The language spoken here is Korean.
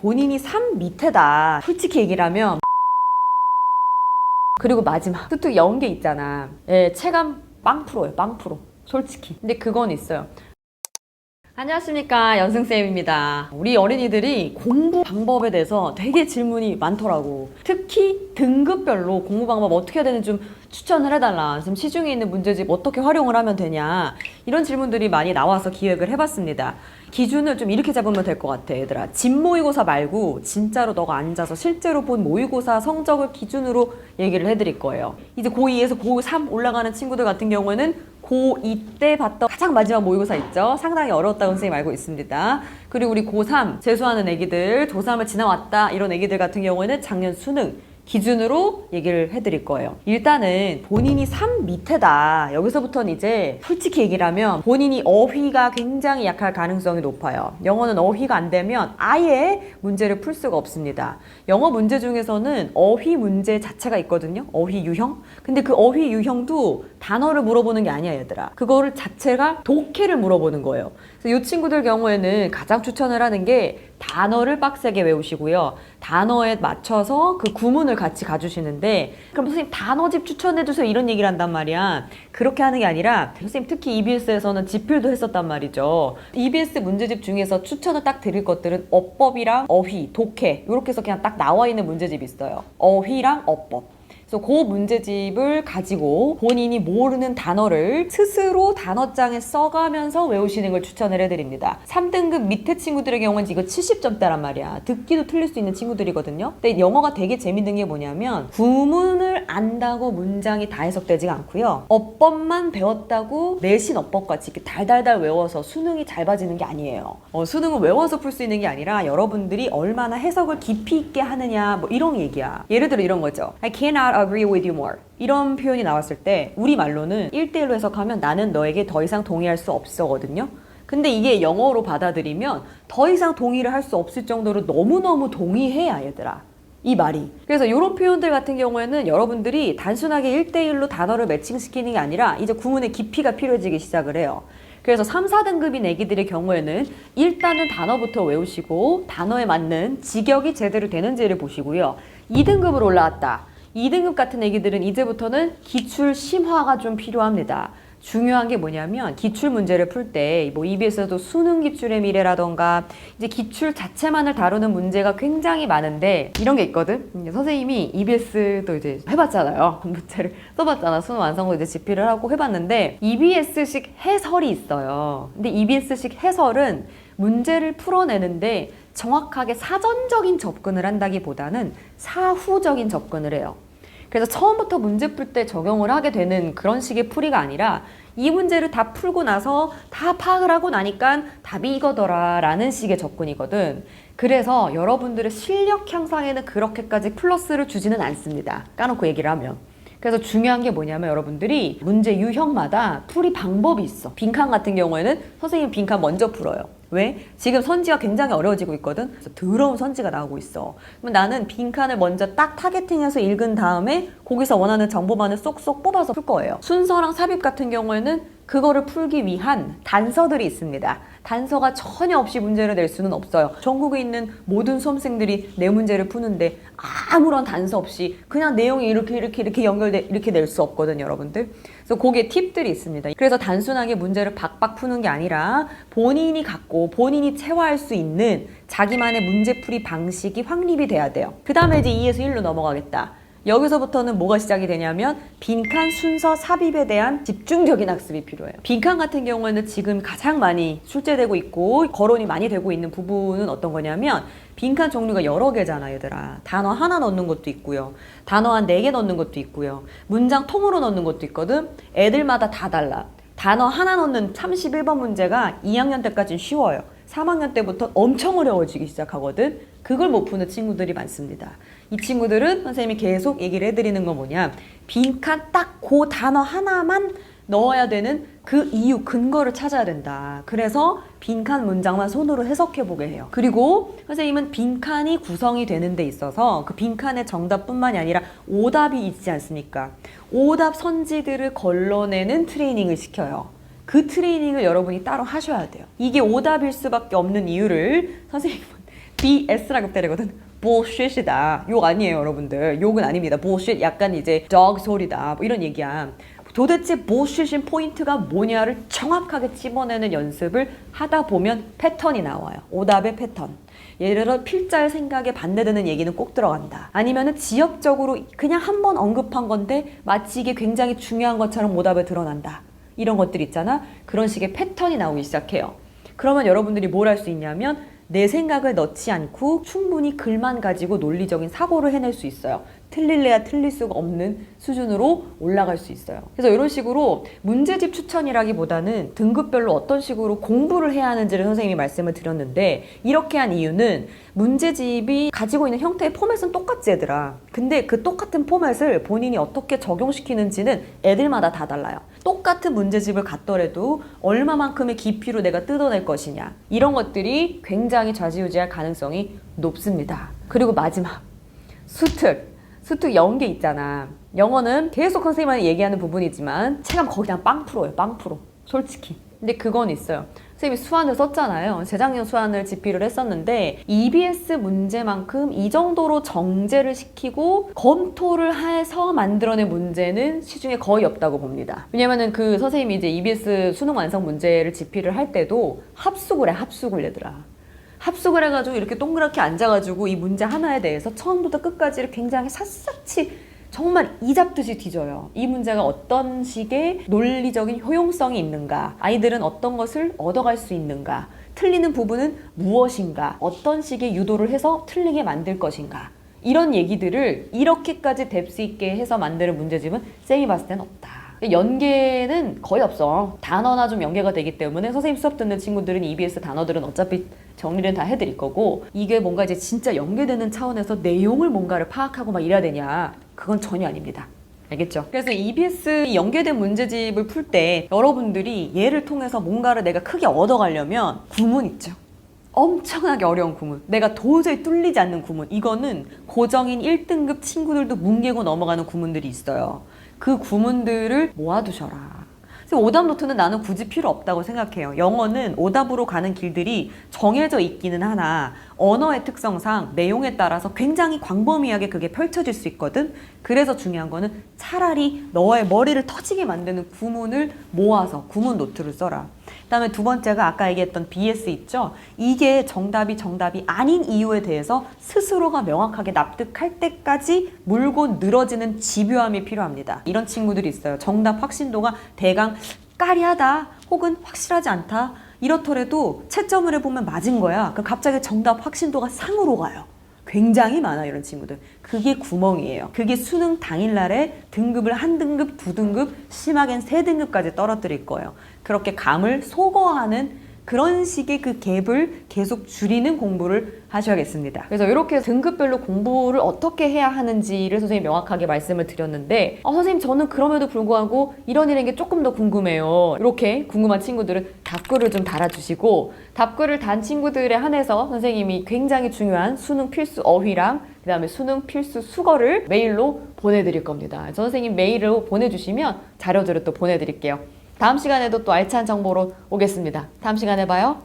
본인이 3 밑에다. 솔직히 얘기를 하면. 그리고 마지막 뚜뚜 연계 있잖아. 예, 체감 빵 프로예요. 빵 프로. 솔직히. 근데 그건 있어요. 안녕하십니까, 연승쌤입니다. 우리 어린이들이 공부 방법에 대해서 되게 질문이 많더라고. 특히 등급별로 공부 방법 어떻게 해야 되는지 좀 추천을 해달라. 지금 시중에 있는 문제집 어떻게 활용을 하면 되냐, 이런 질문들이 많이 나와서 기획을 해봤습니다. 기준을 좀 이렇게 잡으면 될 것 같아, 얘들아. 집 모의고사 말고 진짜로 너가 앉아서 실제로 본 모의고사 성적을 기준으로 얘기를 해드릴 거예요. 이제 고2에서 고3 올라가는 친구들 같은 경우에는 고2 때 봤던 가장 마지막 모의고사 있죠? 상당히 어려웠다고 선생님 알고 있습니다. 그리고 우리 고3 재수하는 애기들, 고3을 지나왔다 이런 애기들 같은 경우에는 작년 수능 기준으로 얘기를 해드릴 거예요. 일단은 본인이 3 밑에다. 여기서부터는 이제 솔직히 얘기를 하면 본인이 어휘가 굉장히 약할 가능성이 높아요. 영어는 어휘가 안 되면 아예 문제를 풀 수가 없습니다. 영어 문제 중에서는 어휘 문제 자체가 있거든요. 어휘 유형. 근데 그 어휘 유형도 단어를 물어보는 게 아니야, 얘들아. 그거를 자체가 독해를 물어보는 거예요. 그래서 이 친구들 경우에는 가장 추천을 하는 게 단어를 빡세게 외우시고요. 단어에 맞춰서 그 구문을 같이 가주시는데, 그럼 선생님 단어집 추천해주세요 이런 얘기를 한단 말이야. 그렇게 하는 게 아니라 선생님 특히 EBS에서는 지필도 했었단 말이죠. EBS 문제집 중에서 추천을 딱 드릴 것들은 어법이랑 어휘, 독해 이렇게 해서 그냥 딱 나와 있는 문제집이 있어요. 어휘랑 어법. 그래서 그 문제집을 가지고 본인이 모르는 단어를 스스로 단어장에 써가면서 외우시는 걸 추천을 해드립니다. 3등급 밑에 친구들의 경우는 이거 70점대란 말이야. 듣기도 틀릴 수 있는 친구들이거든요. 근데 영어가 되게 재밌는 게 뭐냐면 구문을 안다고 문장이 다 해석되지가 않고요. 어법만 배웠다고 내신 어법같이 이렇게 달달달 외워서 수능이 잘 봐지는 게 아니에요. 수능을 외워서 풀 수 있는 게 아니라 여러분들이 얼마나 해석을 깊이 있게 하느냐, 뭐 이런 얘기야. 예를 들어 이런 거죠. I cannot agree with you more. 이런 표현이 나왔을 때 우리 말로는 1대1로 해석하면 나는 너에게 더 이상 동의할 수 없어거든요. 근데 이게 영어로 받아들이면 더 이상 동의를 할 수 없을 정도로 너무너무 동의해야, 얘들아, 이 말이. 그래서 이런 표현들 같은 경우에는 여러분들이 단순하게 1대1로 단어를 매칭시키는 게 아니라 이제 구문의 깊이가 필요해지기 시작을 해요. 그래서 3, 4등급인 애기들의 경우에는 일단은 단어부터 외우시고 단어에 맞는 직역이 제대로 되는지를 보시고요. 2등급으로 올라왔다. 2등급 같은 애기들은 이제부터는 기출 심화가 좀 필요합니다. 중요한 게 뭐냐면 기출 문제를 풀 때 뭐 EBS에서도 수능 기출의 미래라던가 이제 기출 자체만을 다루는 문제가 굉장히 많은데 이런 게 있거든. 선생님이 EBS도 이제 해봤잖아요. 문제를 써봤잖아. 수능 완성도 이제 집필을 하고 해봤는데 EBS식 해설이 있어요. 근데 EBS식 해설은 문제를 풀어내는데 정확하게 사전적인 접근을 한다기보다는 사후적인 접근을 해요. 그래서 처음부터 문제 풀 때 적용을 하게 되는 그런 식의 풀이가 아니라 이 문제를 다 풀고 나서 다 파악을 하고 나니까 답이 이거더라 라는 식의 접근이거든. 그래서 여러분들의 실력 향상에는 그렇게까지 플러스를 주지는 않습니다. 까놓고 얘기를 하면. 그래서 중요한 게 뭐냐면 여러분들이 문제 유형마다 풀이 방법이 있어. 빈칸 같은 경우에는 선생님 빈칸 먼저 풀어요. 왜? 지금 선지가 굉장히 어려워지고 있거든. 그래서 더러운 선지가 나오고 있어. 그럼 나는 빈칸을 먼저 딱 타겟팅해서 읽은 다음에 거기서 원하는 정보만을 쏙쏙 뽑아서 풀 거예요. 순서랑 삽입 같은 경우에는 그거를 풀기 위한 단서들이 있습니다. 단서가 전혀 없이 문제를 낼 수는 없어요. 전국에 있는 모든 수험생들이 내 문제를 푸는데 아무런 단서 없이 그냥 내용이 이렇게 연결돼 이렇게 낼 수 없거든요, 여러분들. 그래서 거기에 팁들이 있습니다. 그래서 단순하게 문제를 박박 푸는 게 아니라 본인이 갖고 본인이 체화할 수 있는 자기만의 문제풀이 방식이 확립이 돼야 돼요. 그 다음에 이제 2에서 1로 넘어가겠다. 여기서부터는 뭐가 시작이 되냐면 빈칸 순서 삽입에 대한 집중적인 학습이 필요해요. 빈칸 같은 경우에는 지금 가장 많이 출제되고 있고 거론이 많이 되고 있는 부분은 어떤 거냐면 빈칸 종류가 여러 개잖아, 얘들아. 단어 하나 넣는 것도 있고요. 단어 한 4개 넣는 것도 있고요. 문장 통으로 넣는 것도 있거든. 애들마다 다 달라. 단어 하나 넣는 31번 문제가 2학년 때까지는 쉬워요. 3학년 때부터 엄청 어려워지기 시작하거든. 그걸 못 푸는 친구들이 많습니다. 이 친구들은 선생님이 계속 얘기를 해드리는 건 뭐냐, 빈칸 딱 그 단어 하나만 넣어야 되는 그 이유, 근거를 찾아야 된다. 그래서 빈칸 문장만 손으로 해석해보게 해요. 그리고 선생님은 빈칸이 구성이 되는 데 있어서 그 빈칸의 정답뿐만이 아니라 오답이 있지 않습니까? 오답 선지들을 걸러내는 트레이닝을 시켜요. 그 트레이닝을 여러분이 따로 하셔야 돼요. 이게 오답일 수밖에 없는 이유를 선생님은 BS라고 때리거든. bullshit이다. 욕 아니에요, 여러분들. 욕은 아닙니다. bullshit 약간 이제 dog 소리다. 뭐 이런 얘기야. 도대체 bullshit인 포인트가 뭐냐를 정확하게 찝어내는 연습을 하다 보면 패턴이 나와요. 오답의 패턴. 예를 들어 필자의 생각에 반대되는 얘기는 꼭 들어간다. 아니면은 지역적으로 그냥 한 번 언급한 건데 마치 이게 굉장히 중요한 것처럼 오답에 드러난다. 이런 것들 있잖아. 그런 식의 패턴이 나오기 시작해요. 그러면 여러분들이 뭘 할 수 있냐면 내 생각을 넣지 않고 충분히 글만 가지고 논리적인 사고를 해낼 수 있어요. 틀릴래야 틀릴 수가 없는 수준으로 올라갈 수 있어요. 그래서 이런 식으로 문제집 추천이라기보다는 등급별로 어떤 식으로 공부를 해야 하는지를 선생님이 말씀을 드렸는데, 이렇게 한 이유는 문제집이 가지고 있는 형태의 포맷은 똑같지 얘들아. 근데 그 똑같은 포맷을 본인이 어떻게 적용시키는지는 애들마다 다 달라요. 똑같은 문제집을 갖더라도 얼마만큼의 깊이로 내가 뜯어낼 것이냐, 이런 것들이 굉장히 좌지우지할 가능성이 높습니다. 그리고 마지막, 수특 연계 있잖아. 영어는 계속 선생님이 얘기하는 부분이지만 체감 거의 그냥 빵 프로예요. 빵 프로. 솔직히. 근데 그건 있어요. 선생님이 수완을 썼잖아요. 재작년 수완을 집필을 했었는데 EBS 문제만큼 이 정도로 정제를 시키고 검토를 해서 만들어낸 문제는 시중에 거의 없다고 봅니다. 왜냐면은 그 선생님이 이제 EBS 수능 완성 문제를 집필을 할 때도 합숙을 해. 합숙을 얘들아. 합숙을 해가지고 이렇게 동그랗게 앉아가지고 이 문제 하나에 대해서 처음부터 끝까지를 굉장히 샅샅이 정말 이 잡듯이 뒤져요. 이 문제가 어떤 식의 논리적인 효용성이 있는가, 아이들은 어떤 것을 얻어갈 수 있는가, 틀리는 부분은 무엇인가, 어떤 식의 유도를 해서 틀리게 만들 것인가, 이런 얘기들을 이렇게까지 뎁스 있게 해서 만드는 문제집은 쌤이 봤을 때는 없다. 연계는 거의 없어. 단어나 좀 연계가 되기 때문에 선생님 수업 듣는 친구들은 EBS 단어들은 어차피 정리는 다 해드릴 거고, 이게 뭔가 이제 진짜 연계되는 차원에서 내용을 뭔가를 파악하고 막 이래야 되냐, 그건 전혀 아닙니다. 알겠죠? 그래서 EBS 연계된 문제집을 풀 때 여러분들이 얘를 통해서 뭔가를 내가 크게 얻어가려면 구문 있죠. 엄청나게 어려운 구문, 내가 도저히 뚫리지 않는 구문, 이거는 고정인 1등급 친구들도 뭉개고 넘어가는 구문들이 있어요. 그 구문들을 모아두셔라. 오답 노트는 나는 굳이 필요 없다고 생각해요. 영어는 오답으로 가는 길들이 정해져 있기는 하나 언어의 특성상 내용에 따라서 굉장히 광범위하게 그게 펼쳐질 수 있거든. 그래서 중요한 거는 차라리 너의 머리를 터지게 만드는 구문을 모아서 구문 노트를 써라. 그다음에 두 번째가 아까 얘기했던 BS 있죠? 이게 정답이 아닌 이유에 대해서 스스로가 명확하게 납득할 때까지 물고 늘어지는 집요함이 필요합니다. 이런 친구들이 있어요. 정답 확신도가 대강 까리하다 혹은 확실하지 않다, 이렇더라도 채점을 해보면 맞은 거야. 그럼 갑자기 정답 확신도가 상으로 가요. 굉장히 많아요, 이런 친구들. 그게 구멍이에요. 그게 수능 당일날에 등급을 한 등급, 두 등급, 심하게는 세 등급까지 떨어뜨릴 거예요. 그렇게 감을 소거하는 그런 식의 그 갭을 계속 줄이는 공부를 하셔야겠습니다. 그래서 이렇게 등급별로 공부를 어떻게 해야 하는지를 선생님이 명확하게 말씀을 드렸는데, 선생님 저는 그럼에도 불구하고 이런 게 조금 더 궁금해요. 이렇게 궁금한 친구들은 답글을 좀 달아주시고, 답글을 단 친구들에 한해서 선생님이 굉장히 중요한 수능 필수 어휘랑 그 다음에 수능 필수 수거를 메일로 보내드릴 겁니다. 선생님 메일로 보내주시면 자료들을 또 보내드릴게요. 다음 시간에도 또 알찬 정보로 오겠습니다. 다음 시간에 봐요.